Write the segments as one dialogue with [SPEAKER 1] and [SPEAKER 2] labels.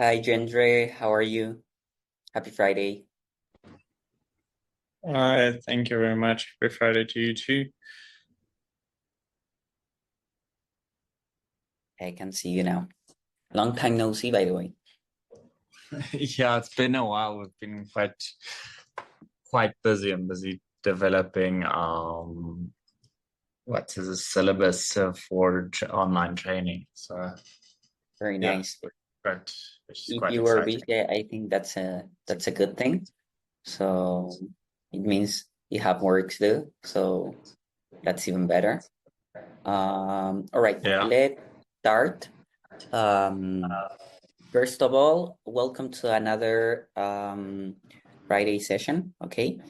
[SPEAKER 1] Hi, Gendre. How are you? Happy Friday.
[SPEAKER 2] Thank you very much. Happy Friday to you too.
[SPEAKER 1] I can see you now. Long time no see, by the way.
[SPEAKER 2] Yeah, it's been a while. We've been quite busy. I'm busy developing what is a syllabus for online training. So
[SPEAKER 1] Very
[SPEAKER 2] yeah,
[SPEAKER 1] nice.
[SPEAKER 2] but which is
[SPEAKER 1] If
[SPEAKER 2] quite
[SPEAKER 1] you were
[SPEAKER 2] exciting.
[SPEAKER 1] busy, I think that's a good thing. So it means you have work to do. So that's even better. All right,
[SPEAKER 2] Yeah.
[SPEAKER 1] let's start. Um, First of all, welcome to another Friday session. Okay.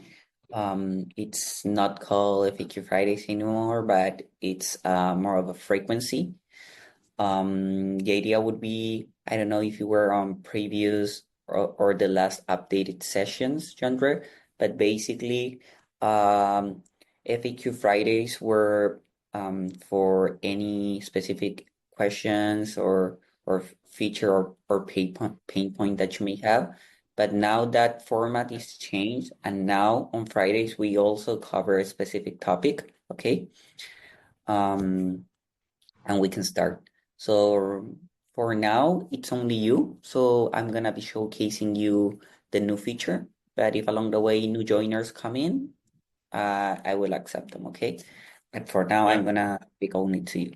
[SPEAKER 1] It's not called FAQ Fridays anymore, but it's more of a frequency. The idea would be, I don't know if you were on previous or the last updated sessions, Chandra, but basically, FAQ Fridays were for any specific questions or feature or pain point that you may have. But now that format is changed, and now on Fridays we also cover a specific topic, okay? Um, and we can start. So for now, it's only you. So I'm gonna be showcasing you the new feature. But if along the way new joiners come in, I will accept them, okay? But for now, I'm
[SPEAKER 2] Yeah.
[SPEAKER 1] gonna speak only to you.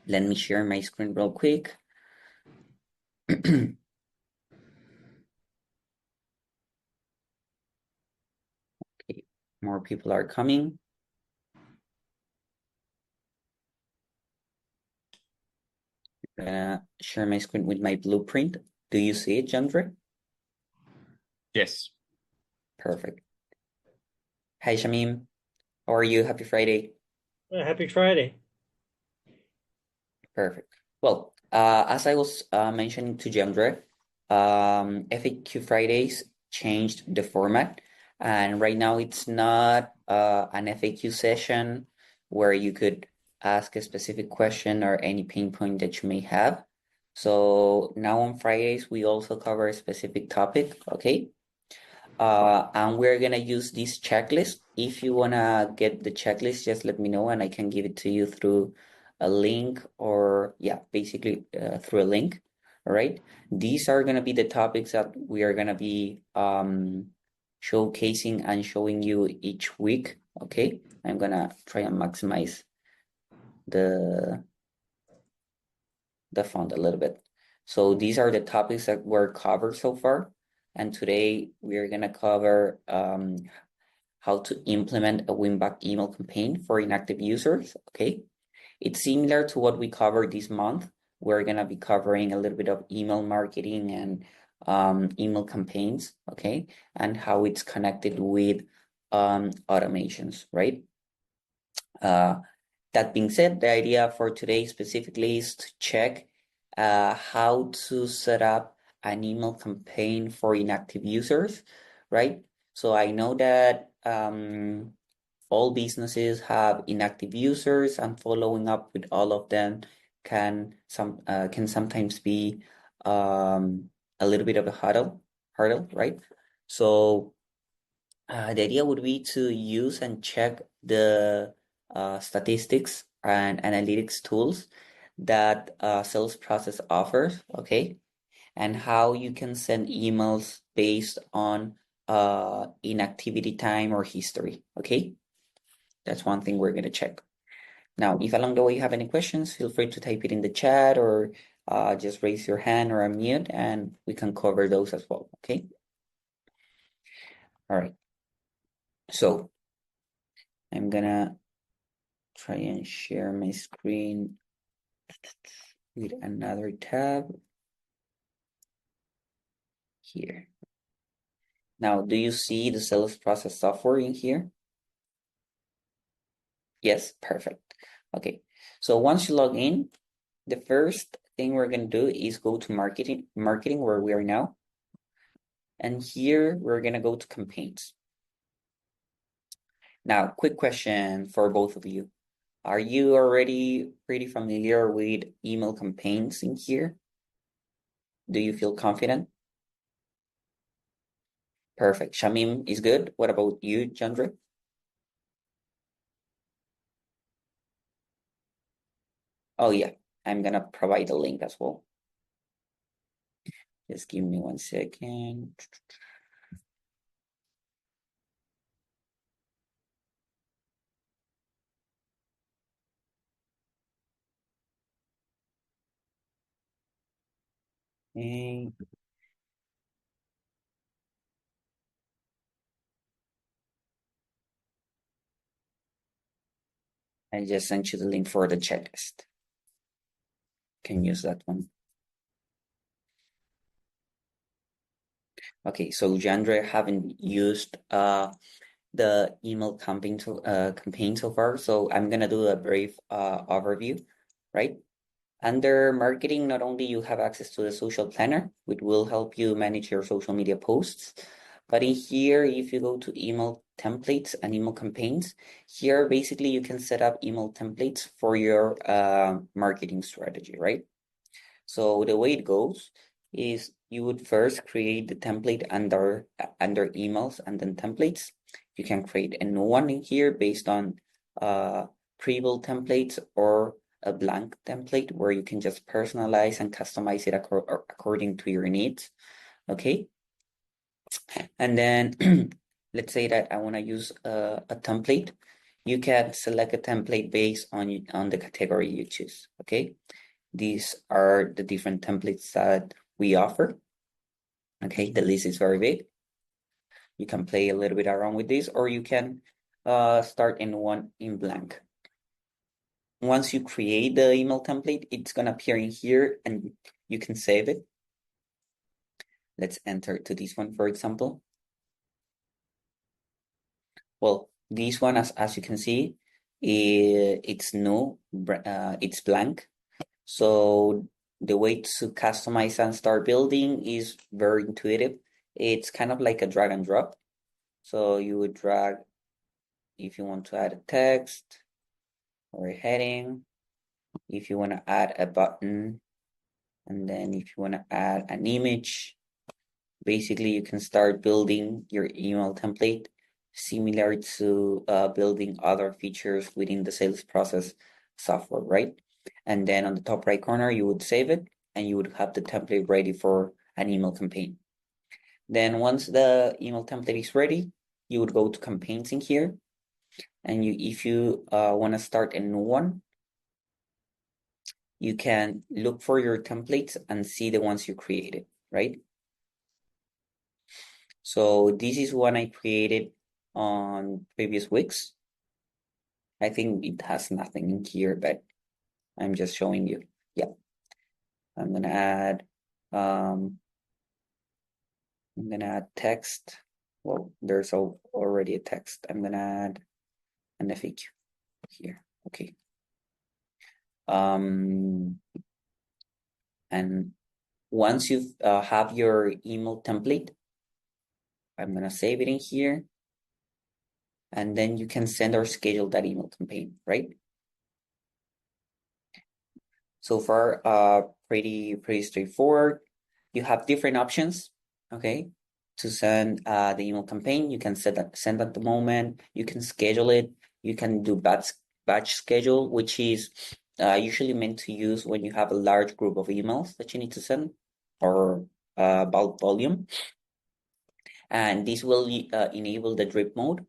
[SPEAKER 1] Let me share my screen real quick. Okay, more people are coming. I'm gonna share my screen with my blueprint. Do you see it, Chandra?
[SPEAKER 2] Yes.
[SPEAKER 1] Perfect. Hi, Shamim. How are you? Happy Friday.
[SPEAKER 3] Happy Friday.
[SPEAKER 1] Perfect. Well, as I was mentioning to Jandre, FAQ Fridays changed the format, and right now it's not an FAQ session where you could ask a specific question or any pain point that you may have. So now on Fridays, we also cover a specific topic, okay? And we're gonna use this checklist. If you wanna get the checklist, just let me know and I can give it to you through a link or yeah, basically through a link. All right. These are gonna be the topics that we are gonna be showcasing and showing you each week. Okay. I'm gonna try and maximize the the font a little bit. So these are the topics that were covered so far. And today we are gonna cover how to implement a win-back email campaign for inactive users. Okay, it's similar to what we covered this month. We're gonna be covering a little bit of email marketing and email campaigns, okay, and how it's connected with automations, right? Uh, that being said, the idea for today specifically is to check how to set up an email campaign for inactive users, right? So I know that all businesses have inactive users, and following up with all of them can sometimes be a little bit of a hurdle, right? So the idea would be to use and check the statistics and analytics tools that sales process offers, okay? And how you can send emails based on inactivity time or history, okay? That's one thing we're gonna check. Now, if along the way you have any questions, feel free to type it in the chat or just raise your hand or unmute and we can cover those as well, okay? All right, so I'm gonna try and share my screen with another tab here. Now, do you see the sales process software in here? Yes, perfect. Okay, so once you log in, the first thing we're gonna do is go to marketing where we are now. And here we're gonna go to campaigns. Now, quick question for both of you. Are you already pretty familiar with email campaigns in here? Do you feel confident? Perfect. Shamim is good. What about you, Chandra? Oh yeah, I'm gonna provide the link as well. Just give me 1 second. Okay. I just sent you the link for the checklist. Can use that one. Okay, so Jandre haven't used the email campaign so far, so I'm gonna do a brief overview, right? Under marketing, not only you have access to the social planner, which will help you manage your social media posts, but in here, if you go to email templates and email campaigns, here basically you can set up email templates for your marketing strategy, right? So the way it goes is you would first create the template under emails and then templates. You can create a new one in here based on pre-built templates or a blank template where you can just personalize and customize it according to your needs. Okay. And then let's say that I want to use a template. You can select a template based on the category you choose. Okay. These are the different templates that we offer. Okay, the list is very big. You can play a little bit around with this, or you can start in one in blank. Once you create the email template, it's gonna appear in here and you can save it. Let's enter to this one, for example. Well, this one, as you can see, it's new, it's blank. So the way to customize and start building is very intuitive. It's kind of like a drag and drop. So you would drag if you want to add a text or a heading, if you want to add a button, and then if you want to add an image, basically you can start building your email template similar to building other features within the sales process software, right? And then on the top right corner, you would save it and you would have the template ready for an email campaign. Then once the email template is ready, you would go to campaigns in here. And if you want to start a new one, you can look for your templates and see the ones you created, right? So this is one I created on previous weeks. I think it has nothing in here, but I'm just showing you. Yeah, I'm gonna add text. Well, there's already a text. I'm gonna add an FAQ here. Okay. And once you have your email template, I'm gonna save it in here, and then you can send or schedule that email campaign, right? So far, pretty straightforward. You have different options, okay, to send the email campaign. You can send at the moment. You can schedule it. You can do batch schedule, which is usually meant to use when you have a large group of emails that you need to send or bulk volume. And this will enable the drip mode.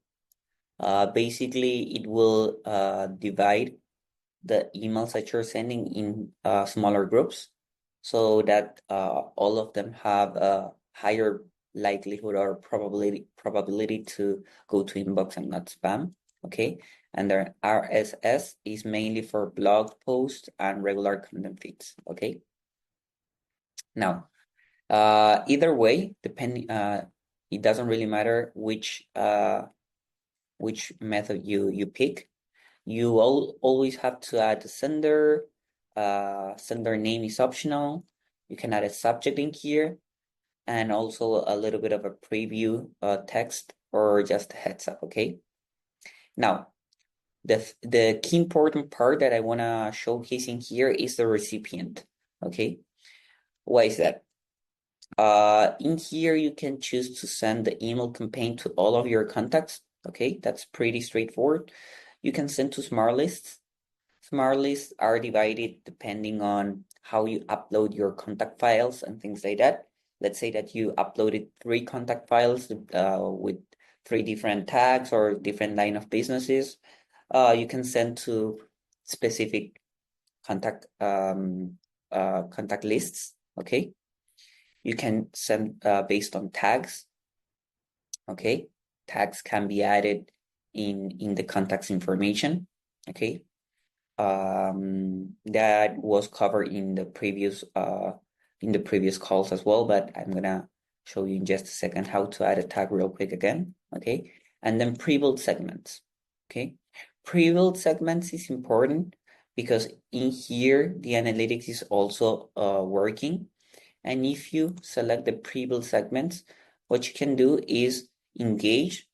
[SPEAKER 1] Basically, it will divide the emails that you're sending in smaller groups so that all of them have a higher likelihood or probability to go to inbox and not spam. Okay. And their RSS is mainly for blog posts and regular content feeds. Okay. Now, either way, depending, it doesn't really matter which method you pick. You always have to add the sender. Sender name is optional. You can add a subject in here and also a little bit of a preview text or just a heads up, okay? Now, the key important part that I want to showcase in here is the recipient, okay? Why is that? In here, you can choose to send the email campaign to all of your contacts. Okay, that's pretty straightforward. You can send to smart lists. Smart lists are divided depending on how you upload your contact files and things like that. Let's say that you uploaded 3 contact files with 3 different tags or different line of businesses. You can send to specific contact contact lists. Okay, you can send based on tags. Okay, tags can be added in the contacts information. Okay, that was covered in the previous calls as well, but I'm gonna show you in just a second how to add a tag real quick again. Okay, and then pre-built segments. Okay, pre-built segments is important because in here the analytics is also working, and if you select the pre-built segments, what you can do is engage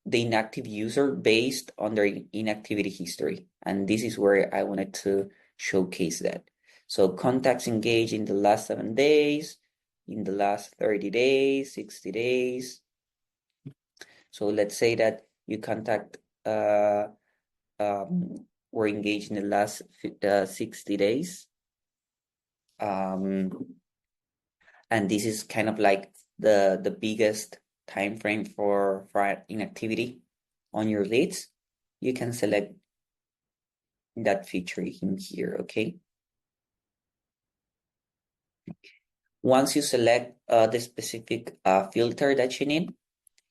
[SPEAKER 1] the inactive user based on their inactivity history. And this is where I wanted to showcase that. So contacts engaged in the last 7 days, in the last 30 days, 60 days. So let's say that you contact were engaged in the last 60 days. And this is kind of like the biggest time frame for inactivity on your leads. You can select that feature in here, okay? Once you select the specific filter that you need,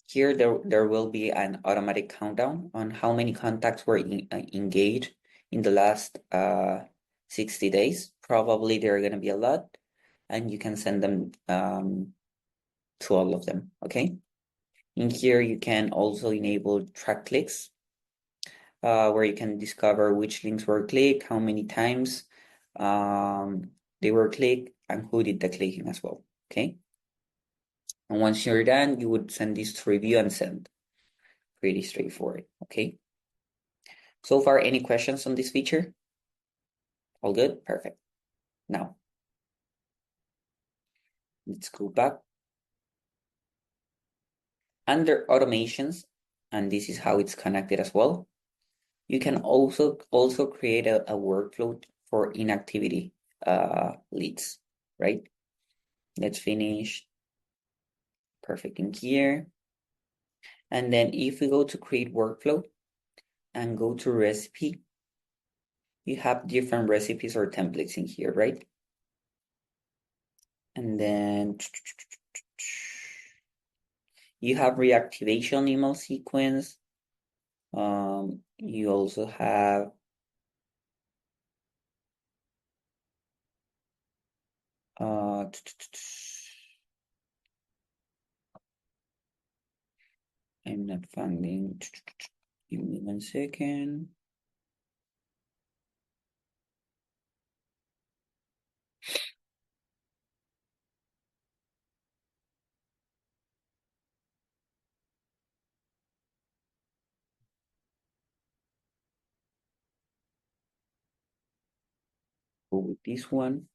[SPEAKER 1] here there will be an automatic countdown on how many contacts were engaged in the last 60 days. Probably there are going to be a lot, and you can send them to all of them, okay? In here, you can also enable track clicks, where you can discover which links were clicked, how many times they were clicked, and who did the clicking as well, okay? And once you're done, you would send this to review and send. Pretty straightforward, okay? So far, any questions on this feature? All good? Perfect. Now, let's go back. Under automations, and this is how it's connected as well, you can also create a workflow for inactivity leads, right? Let's finish. Perfect in here. And then if we go to create workflow and go to recipe, you have different recipes or templates in here, right? And then you have reactivation email sequence. You also have I'm not finding. Give me 1 second. Go with this one.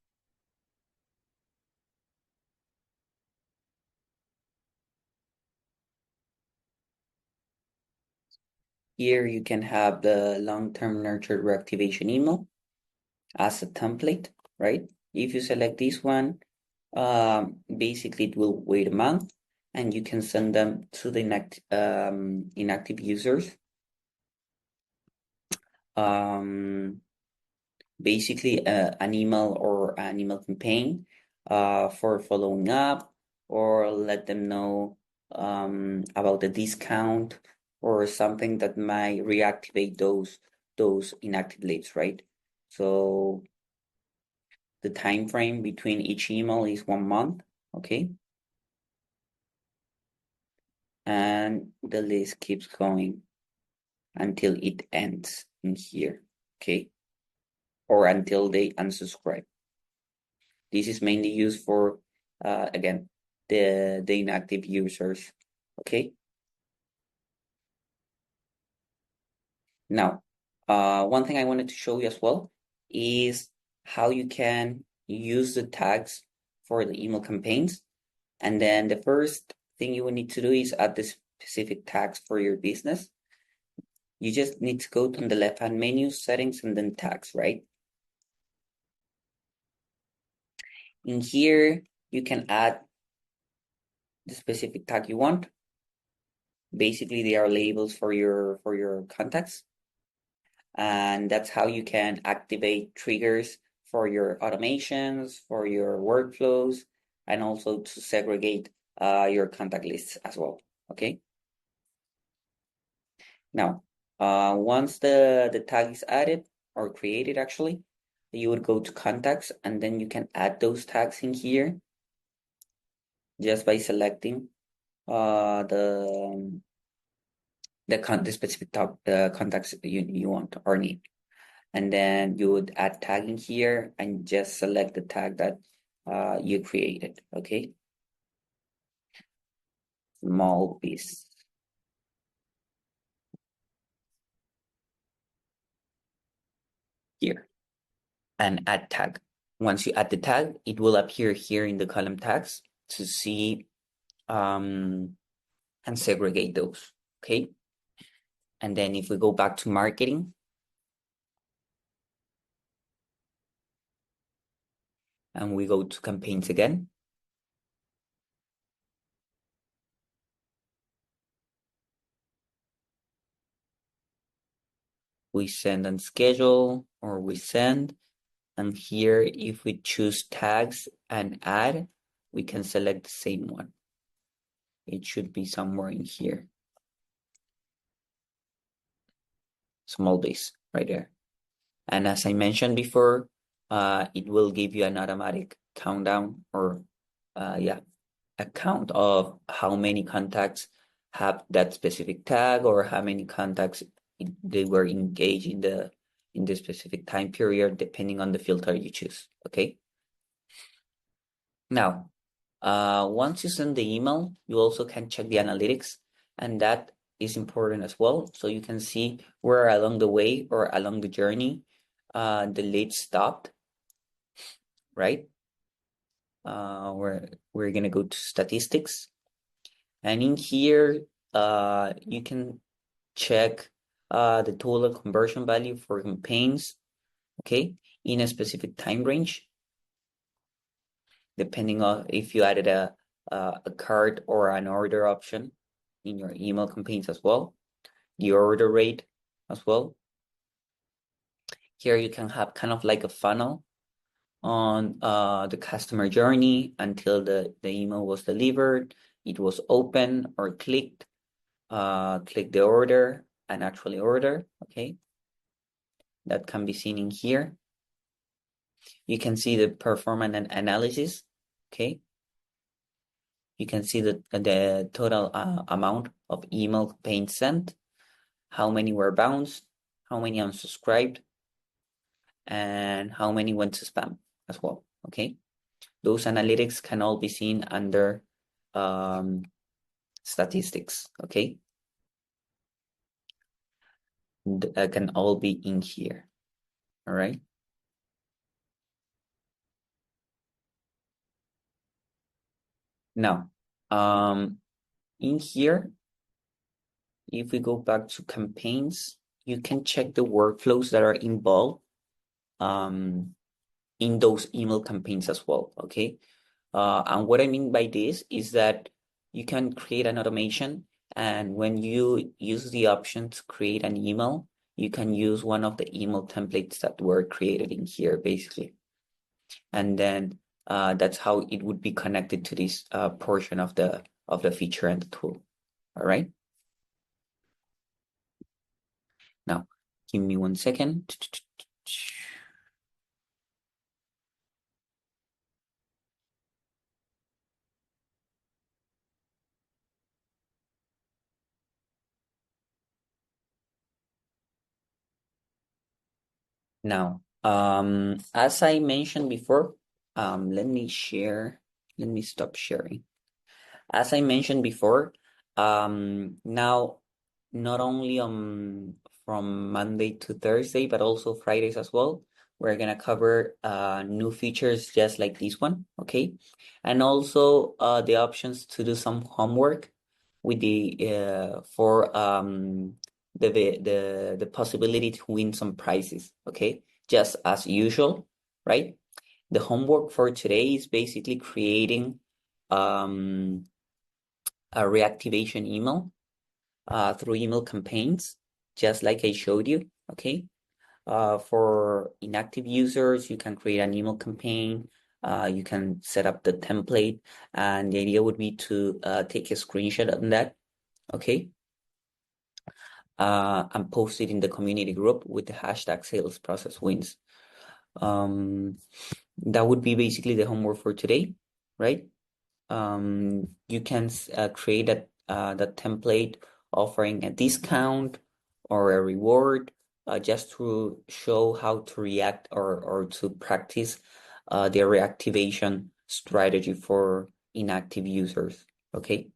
[SPEAKER 1] Here you can have the long-term nurture reactivation email as a template, right? If you select this one, basically it will wait a month and you can send them to the inactive users. Basically an email or an email campaign for following up, or let them know about the discount or something that might reactivate those inactive leads, right? So the time frame between each email is 1 month, okay? And the list keeps going until it ends in here, okay? Or until they unsubscribe. This is mainly used for, again, the inactive users, okay? Now, one thing I wanted to show you as well is how you can use the tags for the email campaigns. And then the first thing you will need to do is add the specific tags for your business. You just need to go to the left-hand menu, settings, and then tags, right? In here, you can add the specific tag you want. Basically, they are labels for your contacts. And that's how you can activate triggers for your automations, for your workflows, and also to segregate your contact lists as well, okay? Now, once the tag is added or created actually, you would go to contacts and then you can add those tags in here just by selecting the specific contacts you want or need. And then you would add tagging here and just select the tag that you created, okay? Small piece here and add tag. Once you add the tag, it will appear here in the column tags to see and segregate those, okay? And then if we go back to marketing, and we go to campaigns again, we send and schedule, or we send, and here if we choose tags and add, we can select the same one. It should be somewhere in here. Small base right there. And as I mentioned before, it will give you an automatic countdown or a count of how many contacts have that specific tag or how many contacts they were engaged in the specific time period, depending on the filter you choose, okay? Now, once you send the email, you also can check the analytics, and that is important as well. So you can see where along the way or along the journey, the lead stopped, right? We're gonna go to statistics, and in here, you can check the total conversion value for campaigns, okay, in a specific time range, depending on if you added a cart or an order option in your email campaigns as well, the order rate as well. Here you can have kind of like a funnel on the customer journey until the email was delivered, it was open or clicked, click the order and actually order, okay? That can be seen in here. You can see the performance and analysis, okay? You can see the total amount of email campaigns sent, how many were bounced, how many unsubscribed, and how many went to spam as well, okay? Those analytics can all be seen under statistics, okay? That can all be in here, all right? Now, in here, if we go back to campaigns, you can check the workflows that are involved in those email campaigns as well, okay? And what I mean by this is that you can create an automation, and when you use the option to create an email, you can use one of the email templates that were created in here, basically. And then that's how it would be connected to this portion of the feature and the tool. All right. Now, give me 1 second. Now, as I mentioned before, let me stop sharing. As I mentioned before, now not only from Monday to Thursday, but also Fridays as well, we're gonna cover new features just like this one, okay? And also the options to do some homework with the for the possibility to win some prizes, okay? Just as usual, right? The homework for today is basically creating um a reactivation email through email campaigns, just like I showed you, okay? For inactive users, you can create an email campaign. You can set up the template, and the idea would be to take a screenshot of that, okay? And post it in the community group with the hashtag sales process wins. That would be basically the homework for today, right? You can create that template offering a discount or a reward just to show how to react or to practice the reactivation strategy for inactive users. Okay,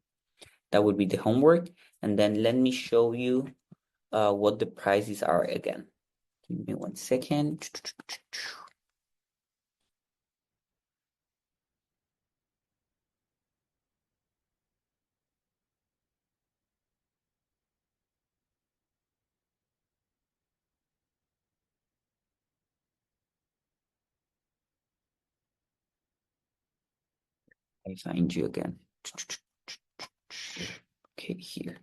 [SPEAKER 1] that would be the homework. And then let me show you what the prices are again. Give me 1 second. I find you again. Okay, here.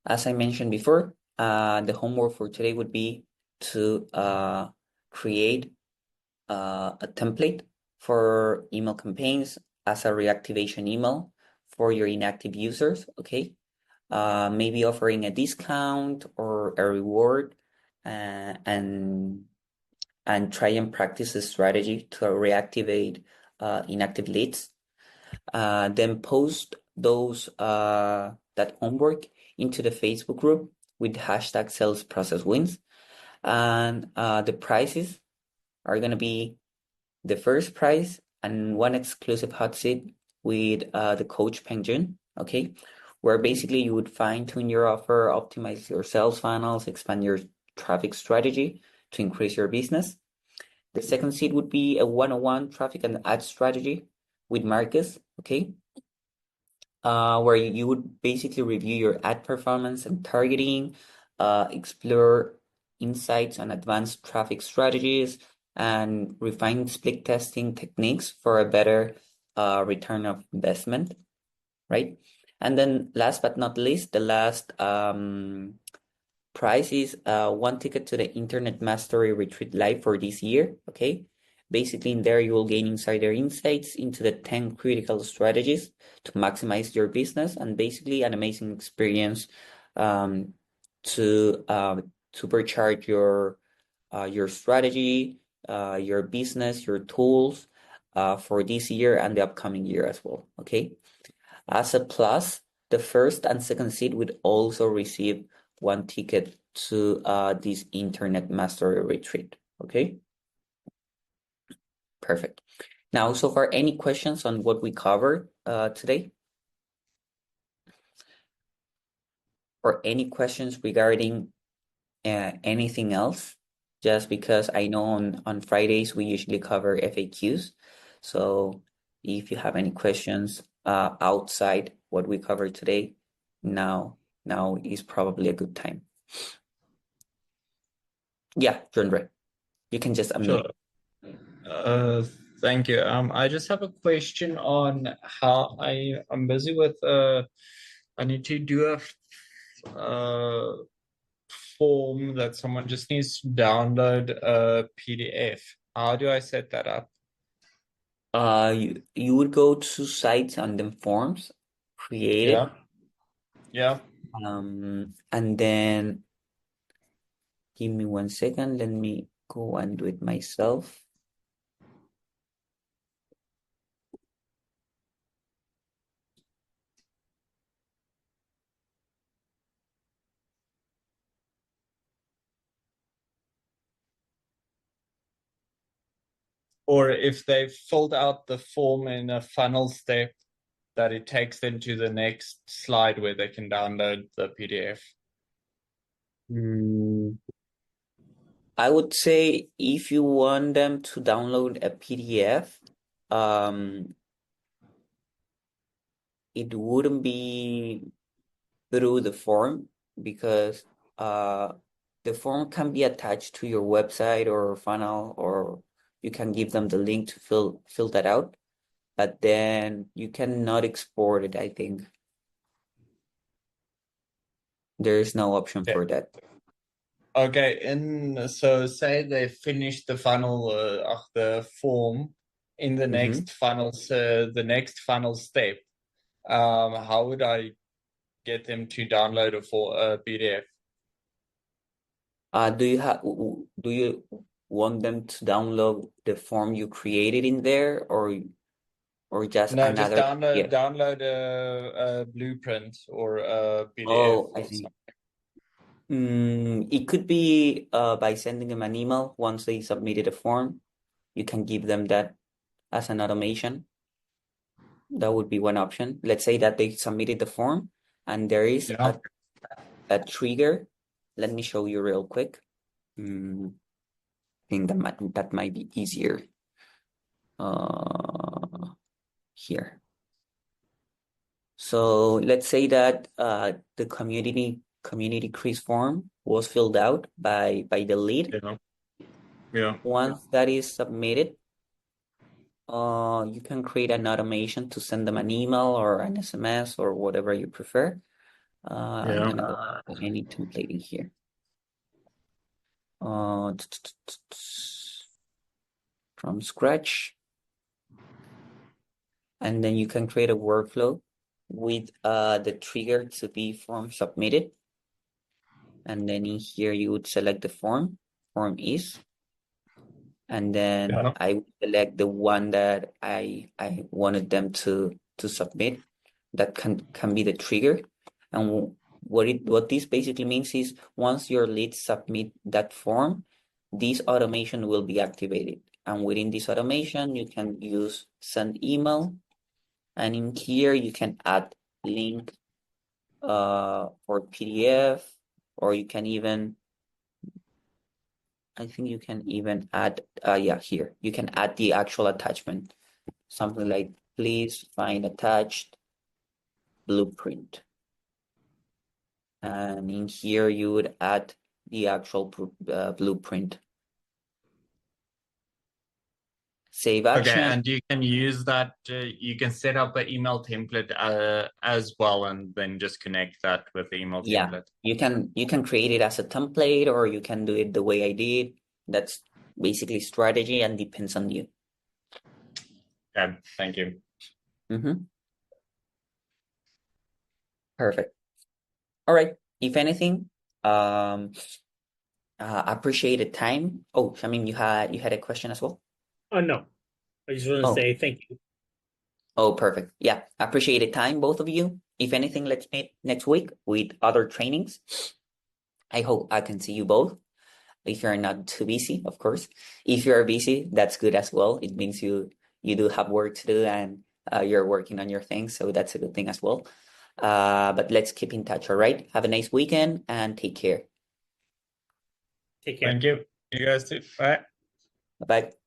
[SPEAKER 1] As I mentioned before, the homework for today would be to create a template for email campaigns as a reactivation email for your inactive users, okay? Maybe offering a discount or a reward and try and practice a strategy to reactivate inactive leads. Then post those that homework into the Facebook group with hashtag sales process wins. And the prizes are gonna be the first prize and one exclusive hot seat with the coach pension, okay? Where basically you would fine tune your offer, optimize your sales funnels, expand your traffic strategy to increase your business. The second seat would be a one-on-one traffic and ad strategy with Marcus, okay? Where you would basically review your ad performance and targeting, explore insights on advanced traffic strategies, and refine split testing techniques for a better return of investment, right? And then last but not least, the last prize is one ticket to the Internet Mastery Retreat Live for this year, okay? Basically, in there, you will gain insider insights into the 10 critical strategies to maximize your business and basically an amazing experience to supercharge your strategy, your business, your tools for this year and the upcoming year as well, okay? As a plus, the first and second seed would also receive one ticket to this Internet Mastery Retreat, okay? Perfect. Now, so far, any questions on what we covered today? Or any questions regarding anything else? Just because I know on Fridays we usually cover FAQs. So if you have any questions outside what we covered today, now is probably a good time. Yeah, Jundre, you can just unmute.
[SPEAKER 2] Sure. Thank you. I just have a question on how I'm busy with I need to do a form that someone just needs to download a PDF. How do I set that up?
[SPEAKER 1] You would go to sites and then forms, create it,
[SPEAKER 2] Yeah. Yeah.
[SPEAKER 1] and then give me 1 second. Let me go and do it myself.
[SPEAKER 2] Or if they've filled out the form in a funnel step, that it takes them to the next slide where they can download the PDF.
[SPEAKER 1] Mm, I would say if you want them to download a PDF, it wouldn't be through the form because uh, the form can be attached to your website or funnel, or you can give them the link to fill that out, but then you cannot export it, I think. There is no option
[SPEAKER 2] Okay.
[SPEAKER 1] for that.
[SPEAKER 2] Okay, and so say they finish the final of the form in
[SPEAKER 1] Mhm.
[SPEAKER 2] the next final step. How would I get them to download it for a PDF?
[SPEAKER 1] Do you want them to download the form you created in there, or just
[SPEAKER 2] No, just
[SPEAKER 1] another PDF?
[SPEAKER 2] download a blueprint or a PDF
[SPEAKER 1] Oh, I
[SPEAKER 2] or
[SPEAKER 1] see.
[SPEAKER 2] something.
[SPEAKER 1] It could be by sending them an email once they submitted a form. You can give them that as an automation. That would be one option. Let's say that they submitted the form and there is
[SPEAKER 2] Yeah.
[SPEAKER 1] a trigger. Let me show you real quick. I think that might be easier. Here. So let's say that the community quiz form was filled out by the lead.
[SPEAKER 2] Yeah. Yeah.
[SPEAKER 1] Once that is submitted, you can create an automation to send them an email or an SMS or whatever you prefer. I'm
[SPEAKER 2] Yeah.
[SPEAKER 1] gonna go any template in here. Uh, from scratch, and then you can create a workflow with the trigger to be form submitted. And then in here you would select the form is, and then
[SPEAKER 2] Yeah.
[SPEAKER 1] I would select the one that I wanted them to submit. That can be the trigger. And what this basically means is once your leads submit that form, this automation will be activated. And within this automation, you can use send email, and in here you can add link for PDF, or you can even I think you can even add yeah, here you can add the actual attachment, something like please find attached blueprint, and in here you would add the actual blueprint. Save
[SPEAKER 2] Okay,
[SPEAKER 1] action.
[SPEAKER 2] and you can use that. You can set up an email template as well, and then just connect that with the email
[SPEAKER 1] Yeah,
[SPEAKER 2] template.
[SPEAKER 1] you can create it as a template, or you can do it the way I did. That's basically strategy and depends on you.
[SPEAKER 2] Okay, thank you.
[SPEAKER 1] Perfect. All right. If anything, appreciate the time. Oh, I mean, you had a question as well.
[SPEAKER 3] No, I just want to
[SPEAKER 1] Oh,
[SPEAKER 3] say thank you.
[SPEAKER 1] oh, perfect. Yeah, appreciate the time, both of you. If anything, let's meet next week with other trainings. I hope I can see you both. If you're not too busy, of course. If you're busy, that's good as well. It means you do have work to do and you're working on your things, so that's a good thing as well. But let's keep in touch, all right? Have a nice weekend and take care.
[SPEAKER 3] Take care.
[SPEAKER 2] Thank you. You guys too. Bye.
[SPEAKER 1] Bye-bye.